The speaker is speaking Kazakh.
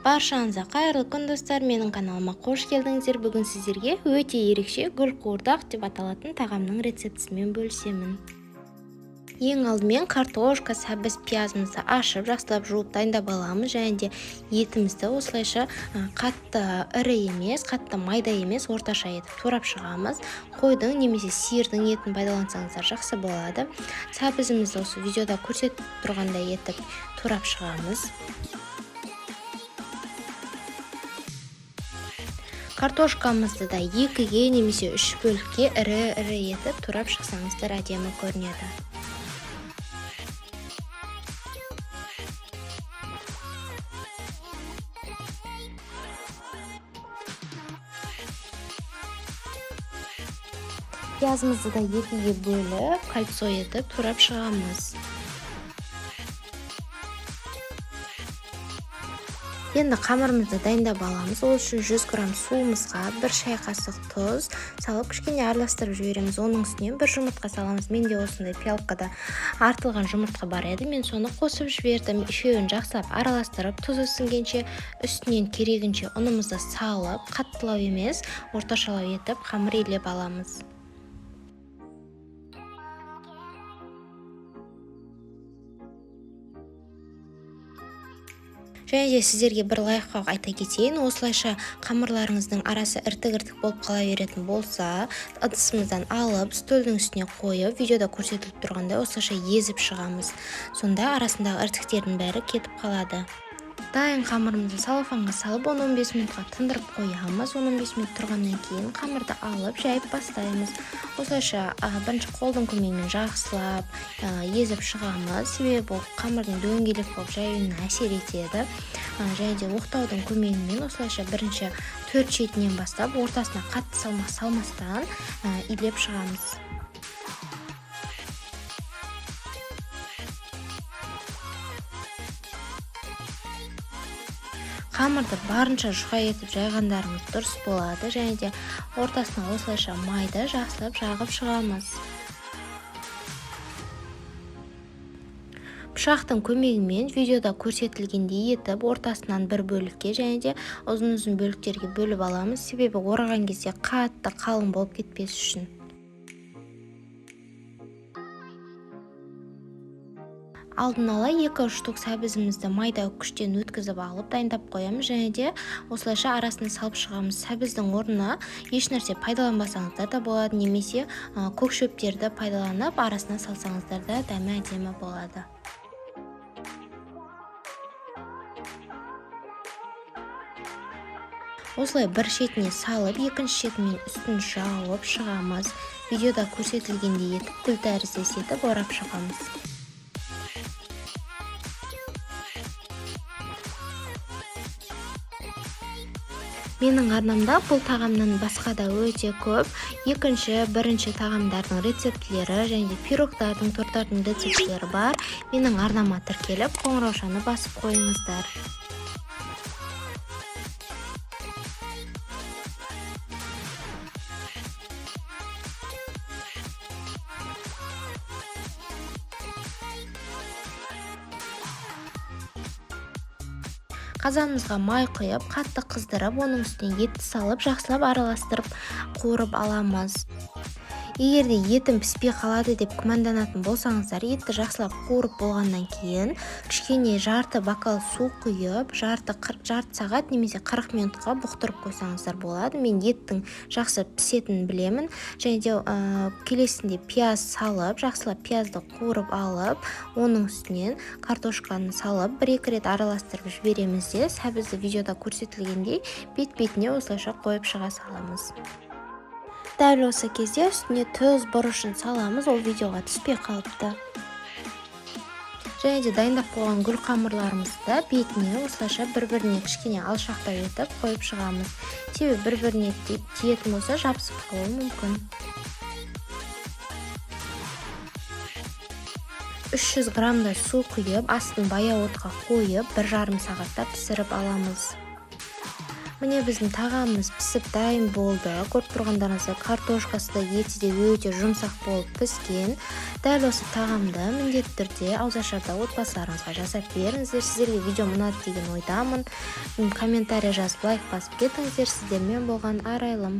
Баршаңызға қайырлы күн достар, менің каналыма қош келдіңіздер. Бүгін сіздерге өте ерекше гүлқуырдақ деп аталатын тағамның рецептісімен бөлісемін. Ең алдымен картошка, сәбіз, пиязымызды ашып, жақсылап жуып дайындап аламыз. Және де етімізді осылайша қатты ірі емес, қатты майда емес, орташа етіп турап шығамыз. Қойдың немесе сиырдың етін пайдалансаңыздар жақсы болады. Сәбізімізді осы видеода көрсетіп тұрғандай етіп турап шығамыз. Картошкамызды да 2-ге немесе 3 бөлікке ірі етіп турап шықсаңыздар әдемі көрінеді. Пиязымызды да 2-ге бөліп, кольцо етіп турап шығамыз. Енді қамырымызды дайындап аламыз. Ол үшін 100 грамм суымызға 1 шай қасық тұз салып кішкене араластырып жібереміз. Оның үстінен 1 жұмыртқа саламыз. Менде осындай пиалкада артылған жұмыртқа бар еді. Мен соны қосып жібердім. Үшеуін жақсылап араластырып, тұзы сіңгенше, үстінен керегінше ұнымызды салып, қаттылау емес, орташалау етіп қамыр илеп аламыз. Және де сіздерге бір лайфхак айта кетейін. Осылайша қамырларыңыздың арасы іртік-іртік болып қала беретін болса, ыдысымыздан алып, стөлдің үстіне қойып, видеода көрсетіліп тұрғандай осылайша езіп шығамыз. Сонда арасындағы іртіктердің бәрі кетіп қалады. Дайын қамырымызды салфанға салып 10-15 минутқа тындырып қоямыз. 15 минут тұрғаннан кейін қамырды алып жайып бастаймыз. Осылайша бірінші қолдың көмегімен жақсылап езіп шығамыз. Себебі қамырдың дөңгелек болып жаюына әсер етеді. Және де оқтаудың көмегімен осылайша бірінші 4 шетінен бастап ортасына қатты салмақ салмастан илеп шығамыз. Қамырды барынша жұқа етіп жайғандарыңыз дұрыс болады. Және де ортасына осылайша майды жақсылап жағып шығамыз. Пышақтың көмегімен видеода көрсетілгендей етіп ортасынан бір бөлікке және де ұзын-ұзын бөліктерге бөліп аламыз. Себебі ораған кезде қатты қалың болып кетпес үшін. Алдын ала 2-3 штук сәбізімізді майда үккіштен өткізіп алып дайындап қоямыз. Және де осылайша арасына салып шығамыз. Сәбіздің орнына ешнәрсе пайдаланбасаңыздар да болады, немесе көк шөптерді пайдаланып арасына салсаңыздар да дәмі әдемі болады. Осылай бір шетіне салып, екінші шетімен үстін жауып шығамыз. Видеода көрсетілгендей етіп гүл тәріздес етіп орап шығамыз. Менің арнамда бұл тағамнан басқа да өте көп екінші, бірінші тағамдардың рецептілері және де пирогтардың, торттардың рецептілері бар. Менің арнама тіркеліп, қоңыраушаны басып қойыңыздар. Қазанымызға май құйып, қатты қыздырып, оның үстіне етті салып, жақсылап араластырып, қуырып аламыз. Егерде етім піспей қалады деп күмәнданатын болсаңыздар, етті жақсылап қуырып болғаннан кейін, кішкене жарты бокал су құйып, жарты сағат немесе 40 минутқа бұқтырып қойсаңыздар болады. Мен еттің жақсы пісетінін білемін. Және де келесінде пияз салып, жақсылап пиязды қуырып алып, оның үстінен картошканы салып, 1-2 рет араластырып жібереміз де, сәбізді видеода көрсетілгендей бет-бетіне осылайша қойып шыға саламыз. Дәл осы кезде үстіне тұз бұрышын саламыз, ол видеоға түспей қалыпты. Және де дайындап қойған гүл қамырларымызды бетіне осылайша бір-біріне кішкене алшақтау етіп қойып шығамыз. Себебі бір-біріне тиетін болса жабысып қалуы мүмкін. 300 граммда су құйып, астын баяу отқа қойып, 1,5 сағатта пісіріп аламыз. Міне біздің тағамымыз пісіп дайын болды. Көріп тұрғандарыңыздай картошкасы да еті де өте жұмсақ болып піскен. Дәл осы тағамды міндетті түрде ауызашарда отбасыларыңызға жасап беріңіздер. Сіздерге видео ұнады деген ойдамын. Комментарий жазып лайк басып кетіңіздер. Сіздермен болған Арайлым.